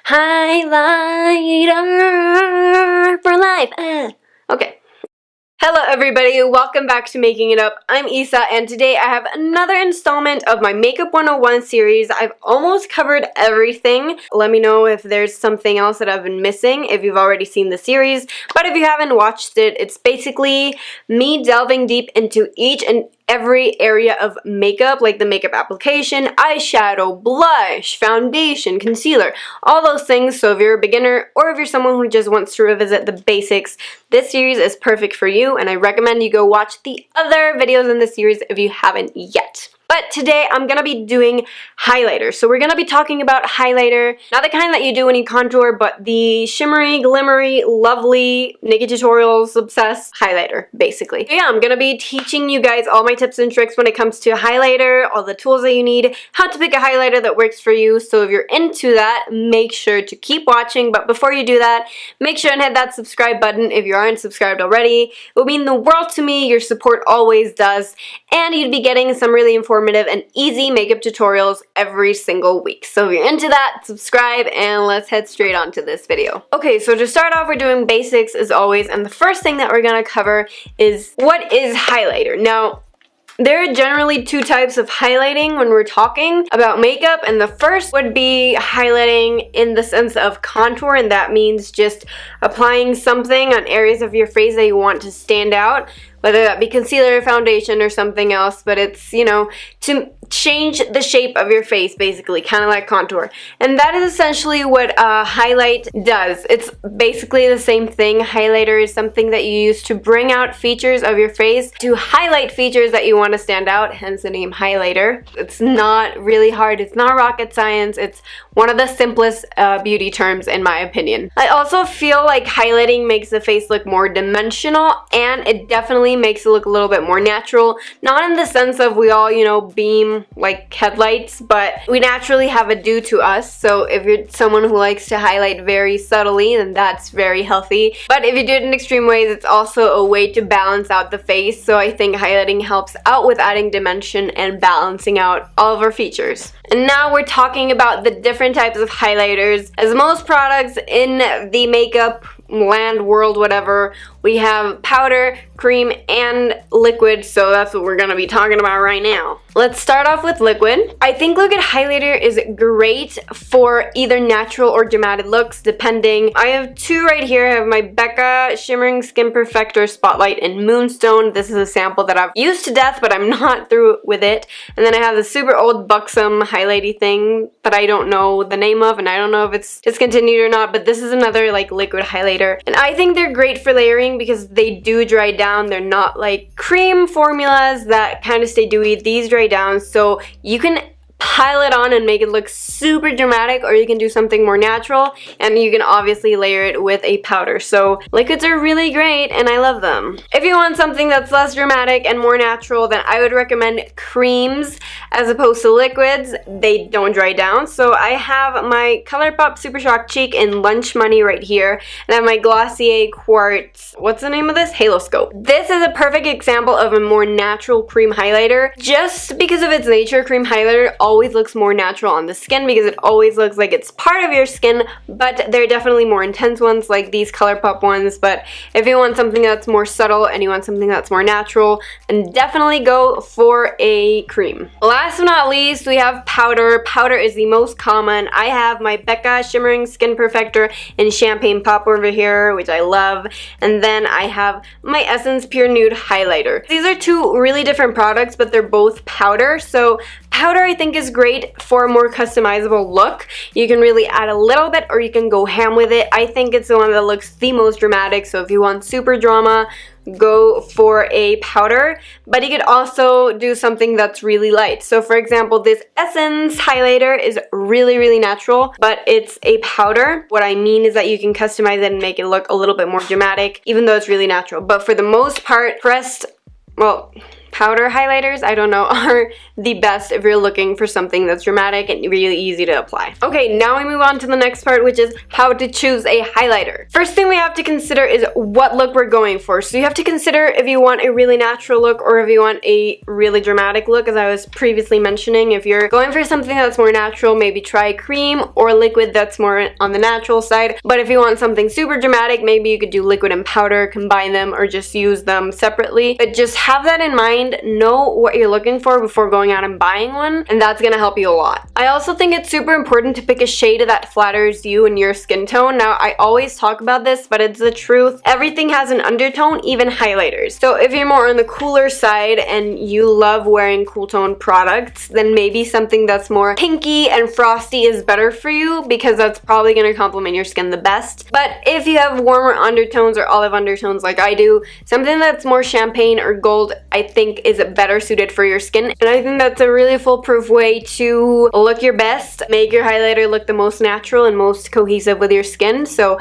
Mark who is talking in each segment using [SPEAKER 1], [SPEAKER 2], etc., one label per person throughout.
[SPEAKER 1] Highlighter for life. Okay. Hello everybody, welcome back to Making It Up. I'm Isa and today I have another installment of my Makeup 101 series. I've almost covered everything. Let me know if there's something else that I've been missing if you've already seen the series. But if you haven't watched it, it's basically me delving deep into each and every area of makeup, like the makeup application, eyeshadow, blush, foundation, concealer, all those things. So if you're a beginner or if you're someone who just wants to revisit the basics, this series is perfect for you, and I recommend you go watch the other videos in this series if you haven't yet. But today I'm going to be doing highlighter. So we're going to be talking about highlighter, not the kind that you do when you contour, but the shimmery, glimmery, lovely, naked tutorials, obsessed highlighter, basically. So yeah, I'm going to be teaching you guys all my tips and tricks when it comes to highlighter, all the tools that you need, how to pick a highlighter that works for you. So if you're into that, make sure to keep watching. But before you do that, make sure and hit that subscribe button if you aren't subscribed already. It would mean the world to me. Your support always does. And you'd be getting some really informative and easy makeup tutorials every single week. So if you're into that, subscribe and let's head straight on to this video. Okay, so to start off, we're doing basics as always, and the first thing that we're gonna cover is what is highlighter. Now, there are generally two types of highlighting when we're talking about makeup, and the first would be highlighting in the sense of contour, and that means just applying something on areas of your face that you want to stand out, whether that be concealer, foundation, or something else, but it's, you know, to change the shape of your face, basically, kind of like contour. And that is essentially what a highlight does. It's basically the same thing. Highlighter is something that you use to bring out features of your face, to highlight features that you want to stand out, hence the name highlighter. It's not really hard. It's not rocket science. It's one of the simplest beauty terms in my opinion. I also feel like highlighting makes the face look more dimensional, and it definitely makes it look a little bit more natural. Not in the sense of we all, you know, beam like headlights, but we naturally have a do to us. So if you're someone who likes to highlight very subtly, then that's very healthy. But if you do it in extreme ways, it's also a way to balance out the face. So I think highlighting helps out with adding dimension and balancing out all of our features. And now we're talking about the different types of highlighters. As most products in the makeup land, world, whatever, we have powder, cream, and liquid, so that's what we're gonna be talking about right now. Let's start off with liquid. I think liquid highlighter is great for either natural or dramatic looks, depending. I have two right here. I have my Becca Shimmering Skin Perfector Spotlight in Moonstone. This is a sample that I've used to death, but I'm not through with it. And then I have the super old Buxom highlighty thing that I don't know the name of, and I don't know if it's discontinued or not, but this is another like liquid highlighter. And I think they're great for layering because they do dry down. They're not like cream formulas that kind of stay dewy. These dry down, so you can pile it on and make it look super dramatic, or you can do something more natural, and you can obviously layer it with a powder. So liquids are really great and I love them. If you want something that's less dramatic and more natural, then I would recommend creams as opposed to liquids. They don't dry down. So I have my ColourPop Super Shock Cheek in Lunch Money right here, and I have my Glossier Quartz, what's the name of this? Halo Scope. This is a perfect example of a more natural cream highlighter. Just because of its nature, cream highlighter always looks more natural on the skin because it always looks like it's part of your skin, but there are definitely more intense ones like these ColourPop ones. But if you want something that's more subtle and you want something that's more natural, then definitely go for a cream. Last but not least, we have powder. Powder is the most common. I have my Becca Shimmering Skin Perfector in Champagne Pop over here, which I love, and then I have my Essence Pure Nude Highlighter. These are two really different products, but they're both powder. So powder I think is great for a more customizable look. You can really add a little bit or you can go ham with it. I think it's the one that looks the most dramatic, so if you want super drama, go for a powder, but you could also do something that's really light. So for example, this Essence highlighter is really natural, but it's a powder. What I mean is that you can customize it and make it look a little bit more dramatic, even though it's really natural. But for the most part, powder highlighters, I don't know, are the best if you're looking for something that's dramatic and really easy to apply. Okay, now we move on to the next part, which is how to choose a highlighter. First thing we have to consider is what look we're going for. So you have to consider if you want a really natural look or if you want a really dramatic look, as I was previously mentioning. If you're going for something that's more natural, maybe try cream or liquid that's more on the natural side. But if you want something super dramatic, maybe you could do liquid and powder, combine them, or just use them separately. But just have that in mind, know what you're looking for before going out and buying one, and that's gonna help you a lot. I also think it's super important to pick a shade that flatters you and your skin tone. Now, I always talk about this, but it's the truth. Everything has an undertone, even highlighters. So if you're more on the cooler side and you love wearing cool tone products, then maybe something that's more pinky and frosty is better for you, because that's probably gonna complement your skin the best. But if you have warmer undertones or olive undertones like I do, something that's more champagne or gold I think is better suited for your skin. And I think that's a really foolproof way to look your best, make your highlighter look the most natural and most cohesive with your skin. So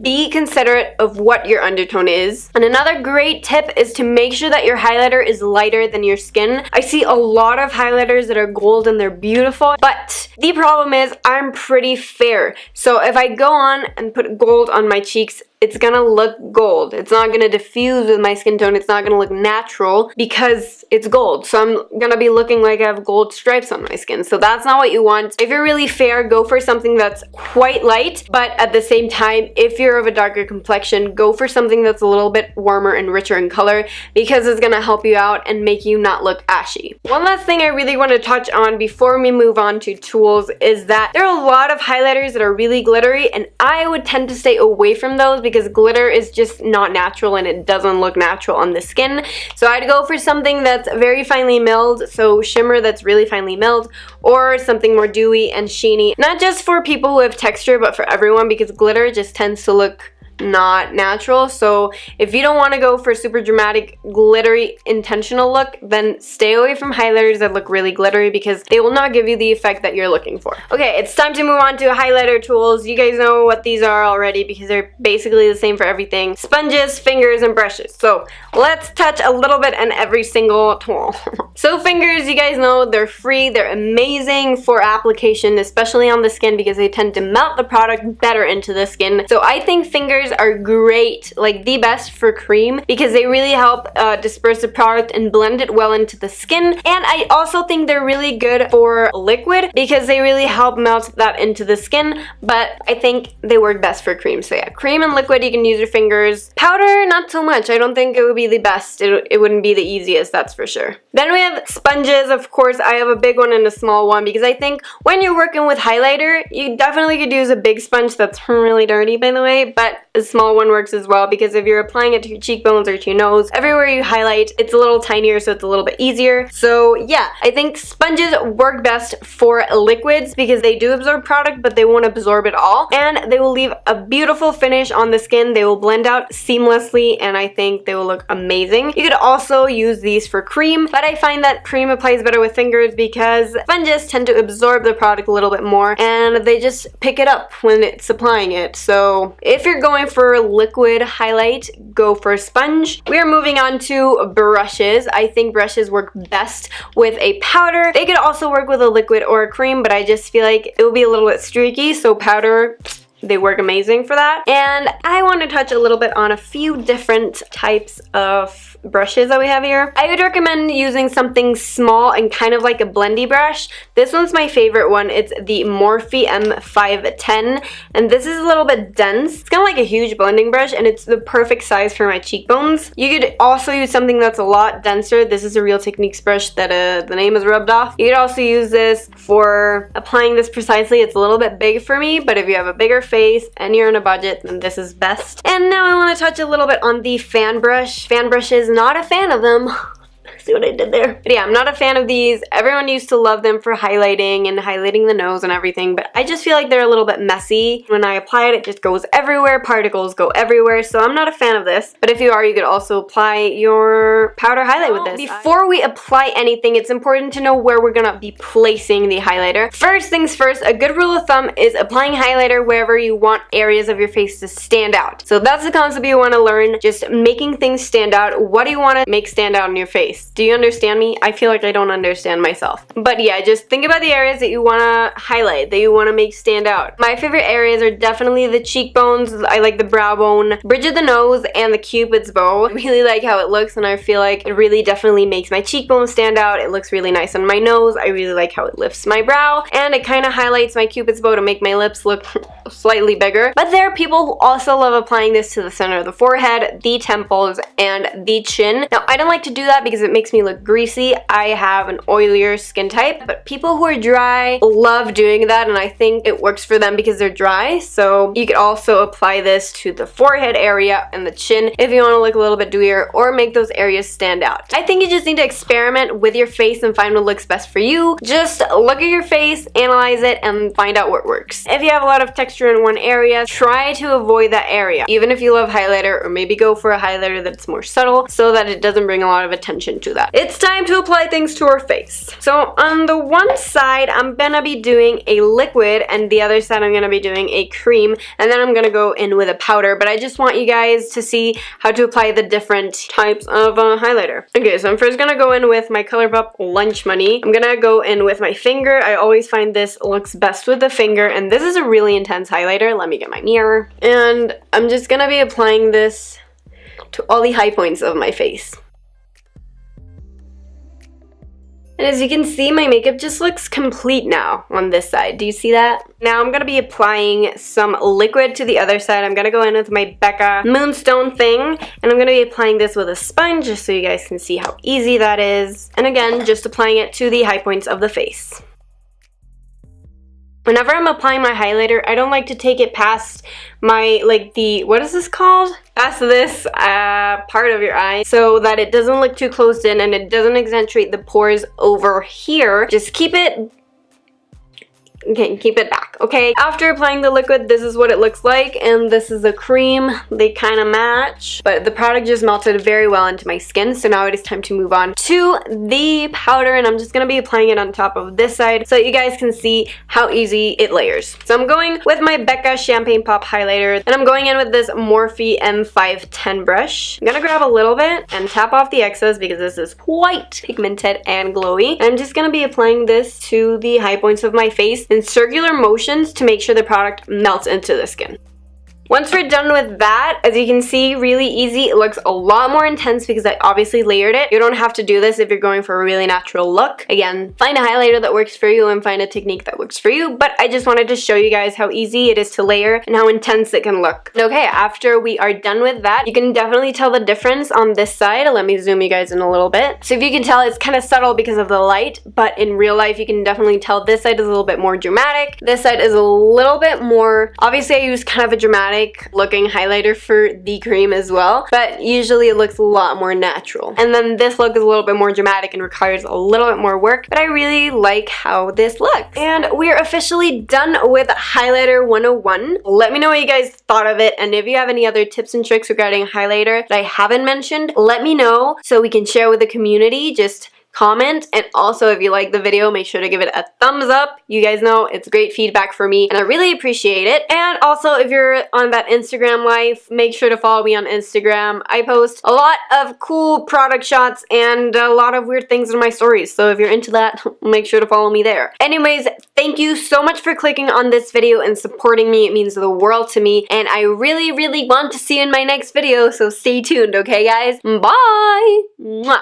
[SPEAKER 1] be considerate of what your undertone is. And another great tip is to make sure that your highlighter is lighter than your skin. I see a lot of highlighters that are gold and they're beautiful, but the problem is I'm pretty fair. So if I go on and put gold on my cheeks, it's gonna look gold. It's not gonna diffuse with my skin tone. It's not gonna look natural because it's gold. So I'm gonna be looking like I have gold stripes on my skin. So that's not what you want. If you're really fair, go for something that's quite light, but at the same time, if you're of a darker complexion, go for something that's a little bit warmer and richer in color, because it's gonna help you out and make you not look ashy. One last thing I really want to touch on before we move on to tools is that there are a lot of highlighters that are really glittery, and I would tend to stay away from those because glitter is just not natural and it doesn't look natural on the skin. So I'd go for something that's very finely milled, so shimmer that's really finely milled, or something more dewy and sheeny. Not just for people who have texture, but for everyone, because glitter just tends to look not natural. So if you don't want to go for super dramatic, glittery, intentional look, then stay away from highlighters that look really glittery, because they will not give you the effect that you're looking for. Okay, it's time to move on to highlighter tools. You guys know what these are already because they're basically the same for everything. Sponges, fingers, and brushes. So let's touch a little bit on every single tool. So fingers, you guys know they're free. They're amazing for application, especially on the skin, because they tend to melt the product better into the skin. So I think fingers are great, like the best for cream, because they really help disperse the product and blend it well into the skin. And I also think they're really good for liquid because they really help melt that into the skin, but I think they work best for cream. So yeah, cream and liquid, you can use your fingers. Powder, not so much. I don't think it would be the best. It wouldn't be the easiest, that's for sure. Then we have sponges. Of course, I have a big one and a small one, because I think when you're working with highlighter, you definitely could use a big sponge that's really dirty, by the way, but a small one works as well, because if you're applying it to your cheekbones or to your nose, everywhere you highlight, it's a little tinier, so it's a little bit easier. So yeah, I think sponges work best for liquids because they do absorb product, but they won't absorb it all, and they will leave a beautiful finish on the skin. They will blend out seamlessly, and I think they will look amazing. You could also use these for cream, but I find that cream applies better with fingers because sponges tend to absorb the product a little bit more, and they just pick it up when it's applying it. So if you're going for liquid highlight, go for a sponge. We are moving on to brushes. I think brushes work best with a powder. They could also work with a liquid or a cream, but I just feel like it will be a little bit streaky, so powder, they work amazing for that. And I want to touch a little bit on a few different types of brushes that we have here. I would recommend using something small and kind of like a blendy brush. This one's my favorite one. It's the Morphe M510, and this is a little bit dense. It's kind of like a huge blending brush, and it's the perfect size for my cheekbones. You could also use something that's a lot denser. This is a Real Techniques brush that the name is rubbed off. You could also use this for applying this precisely. It's a little bit big for me, but if you have a bigger face and you're on a budget, then this is best. And now I want to touch a little bit on the fan brush. Fan brushes, not a fan of them. See what I did there? But yeah, I'm not a fan of these. Everyone used to love them for highlighting and highlighting the nose and everything, but I just feel like they're a little bit messy. When I apply it, it just goes everywhere. Particles go everywhere, so I'm not a fan of this. But if you are, you could also apply your powder highlight with this. Before we apply anything, it's important to know where we're gonna be placing the highlighter. First things first, a good rule of thumb is applying highlighter wherever you want areas of your face to stand out. So that's the concept you want to learn, just making things stand out. What do you want to make stand out in your face? Do you understand me? I feel like I don't understand myself. But yeah, just think about the areas that you want to highlight, that you want to make stand out. My favorite areas are definitely the cheekbones. I like the brow bone, bridge of the nose, and the cupid's bow. I really like how it looks, and I feel like it really definitely makes my cheekbones stand out. It looks really nice on my nose. I really like how it lifts my brow, and it kind of highlights my cupid's bow to make my lips look slightly bigger. But there are people who also love applying this to the center of the forehead, the temples, and the chin. Now, I don't like to do that because it makes me look greasy. I have an oilier skin type, but people who are dry love doing that, and I think it works for them because they're dry. So you could also apply this to the forehead area and the chin if you want to look a little bit dewier or make those areas stand out. I think you just need to experiment with your face and find what looks best for you. Just look at your face, analyze it, and find out what works. If you have a lot of texture in one area, try to avoid that area. Even if you love highlighter, or maybe go for a highlighter that's more subtle so that it doesn't bring a lot of attention to that. It's time to apply things to our face. So on the one side, I'm gonna be doing a liquid, and the other side I'm gonna be doing a cream, and then I'm gonna go in with a powder. But I just want you guys to see how to apply the different types of highlighter. Okay, so I'm first gonna go in with my ColourPop Lunch Money. I'm gonna go in with my finger. I always find this looks best with the finger, and this is a really intense highlighter. Let me get my mirror. And I'm just gonna be applying this to all the high points of my face. And as you can see, my makeup just looks complete now on this side. Do you see that? Now I'm going to be applying some liquid to the other side. I'm going to go in with my Becca Moonstone thing, and I'm going to be applying this with a sponge just so you guys can see how easy that is. And again, just applying it to the high points of the face. Whenever I'm applying my highlighter, I don't like to take it past my, what is this called? Past this part of your eye so that it doesn't look too closed in and it doesn't accentuate the pores over here. Just keep it back, okay? After applying the liquid, this is what it looks like, and this is the cream. They kind of match, but the product just melted very well into my skin, so now it is time to move on to the powder, and I'm just going to be applying it on top of this side so you guys can see how easy it layers. So I'm going with my Becca Champagne Pop highlighter, and I'm going in with this Morphe M510 brush. I'm going to grab a little bit and tap off the excess because this is quite pigmented and glowy. I'm just going to be applying this to the high points of my face in circular motions to make sure the product melts into the skin. Once we're done with that, as you can see, really easy. It looks a lot more intense because I obviously layered it. You don't have to do this if you're going for a really natural look. Again, find a highlighter that works for you and find a technique that works for you, but I just wanted to show you guys how easy it is to layer and how intense it can look. Okay, after we are done with that, you can definitely tell the difference on this side. Let me zoom you guys in a little bit. So if you can tell, it's kind of subtle because of the light, but in real life, you can definitely tell this side is a little bit more dramatic. This side is a little bit more, obviously I use kind of a dramatic looking highlighter for the cream as well, but usually it looks a lot more natural. And then this look is a little bit more dramatic and requires a little bit more work, but I really like how this looks. And we're officially done with Highlighter 101. Let me know what you guys thought of it, and if you have any other tips and tricks regarding highlighter that I haven't mentioned, let me know so we can share with the community. Just comment, and also if you like the video, make sure to give it a thumbs up. You guys know it's great feedback for me and I really appreciate it. And also if you're on that Instagram life, make sure to follow me on Instagram. I post a lot of cool product shots and a lot of weird things in my stories, so if you're into that, make sure to follow me there. Anyways, thank you so much for clicking on this video and supporting me. It means the world to me, and I really want to see you in my next video, so stay tuned, okay guys? Bye! Mwah.